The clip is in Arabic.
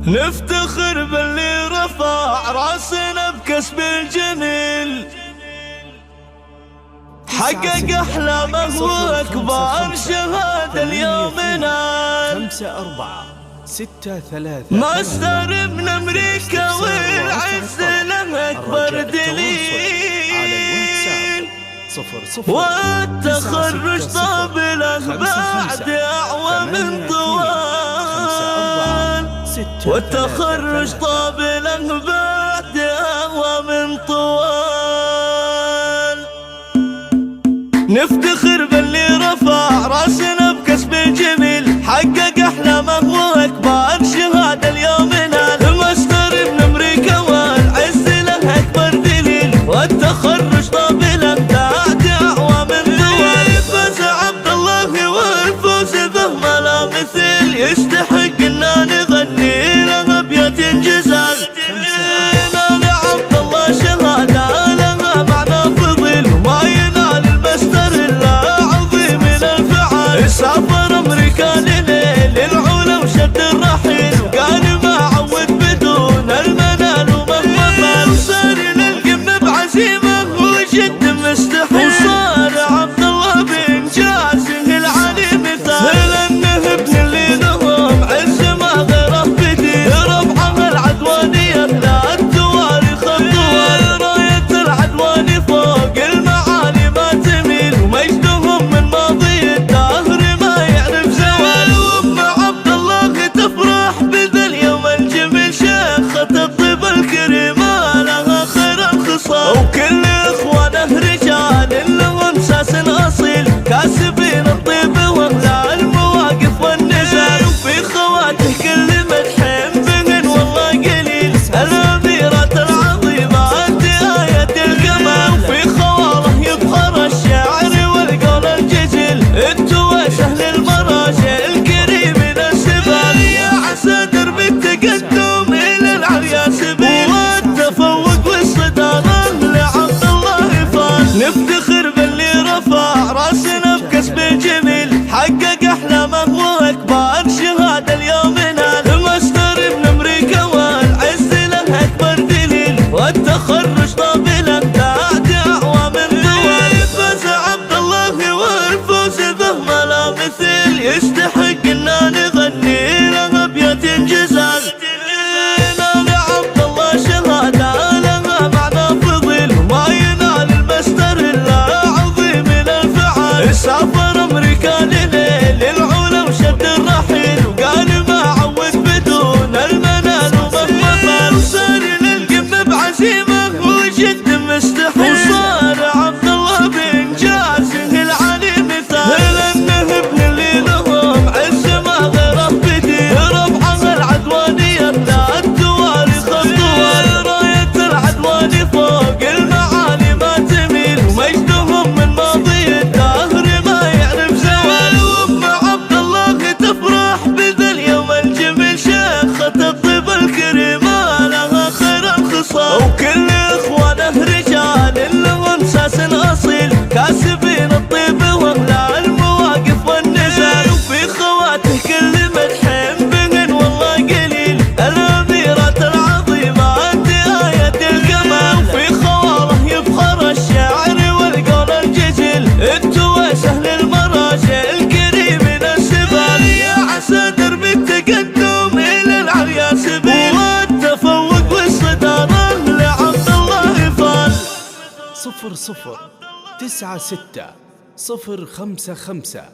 نفتخر باللي رفع راسنا بكسب الجميل، حقق أحلامه وأكبر شهادة اليوم نال. 5-4-6-3 ماستر من أمريكا والعز له أكبر دليل، والتخرج طاب له بعد أعوام طوال، والتخرج طاب له بعد أعوام طوال. نفتخر باللي رفع راسنا بكسب الجميل، حقق أحلامه وأكبر شهادة اليوم نال. ماستر من أمريكا والعز له أكبر دليل، والتخرج طاب له بعد أعوام طوال. فاز عبد الله والفوز به ما لا مثيل، يستحق إننا نغني له أبيات جزال. نال عبد الله شهادة لها معنى فضيل، وما ينال الماستر إلا عظيم الأفعال. سافر أمريكا لليل العلا وشد الرحيل، وقال ما عود بدون المنال ومهما طال. وصار للقمة بعزيمة وجد مستحيل، وصار عبد الله بإنجازه العالي مثال. لأنه ابن اللي لهم عز ما غيره بديل، ربعه العدوانية لا التواريخ الطوال. راية العدواني فوق المعالي ما تميل، ومجدهم من ماضي الدهر ما يعرف زوال. وأم عبد الله تفرح بذا اليوم الجميل، شيخة الطيب الكريمة لها خير الخصال. وكل إخوانه رجال لهم ساس أصيل، كاسبين الطيب وأهل المواقف والنزال. وفي خواته كل مدحين بهن والله قليل، الأميرات العظيمات آية الكمال. وفي خواله يبخر الشعر والقول الجزيل، انتوا أهل المراجع الكريمين السبال. يا عسى درب التقدم إلى العليا سبيل، والتفوق والصدارة لعبد الله فال. نفتخر باللي رفع راسنا بكسب الجميل، حقق أحلامه وأكبر شهادة اليوم نال. ماستر من أمريكا والعز له أكبر دليل، والتخرج طاب له بعد أعوام طوال. فاز عبد الله والفوز به ما لا مثيل، يستحق إننا نغني له أبيات جزال. نال عبد الله شهادة لها معنى فضيل، وما ينال الماستر إلا عظيم الأفعال. سافر أمريكا لليل العلا وشد الرحيل، وقال ما عود بدون المنال ومهما طال. وصار للقمة بعزيمة وجد مستحيل، وصار عبد الله بإنجازه العالي مثال. لأنه ابن اللي لهم عز ما غيره بديل، ربعه العدوانية لا التواريخ الطوال. راية العدواني فوق المعالي ما تميل، ومجدهم من ماضي الدهر ما يعرف زوال. وأم عبد الله تفرح بذا اليوم الجميل، شيخة الطيب الكريمة لها خير الخصال. وكل إخوانه رجال لهم ساس أصيل، كاسبين الطيب وأهل المواقف والنزال. وفي خواته كل مدحين بهن والله قليل، الأميرات العظيمات آية الكمال. وفي خواله يبخر الشعر والقول الجزيل، انتوا أهل المراجع الكريمين السبال. يا عسى درب التقدم إلى العليا سبيل، والتفوق والصدارة لعبد الله فال. 00-96-055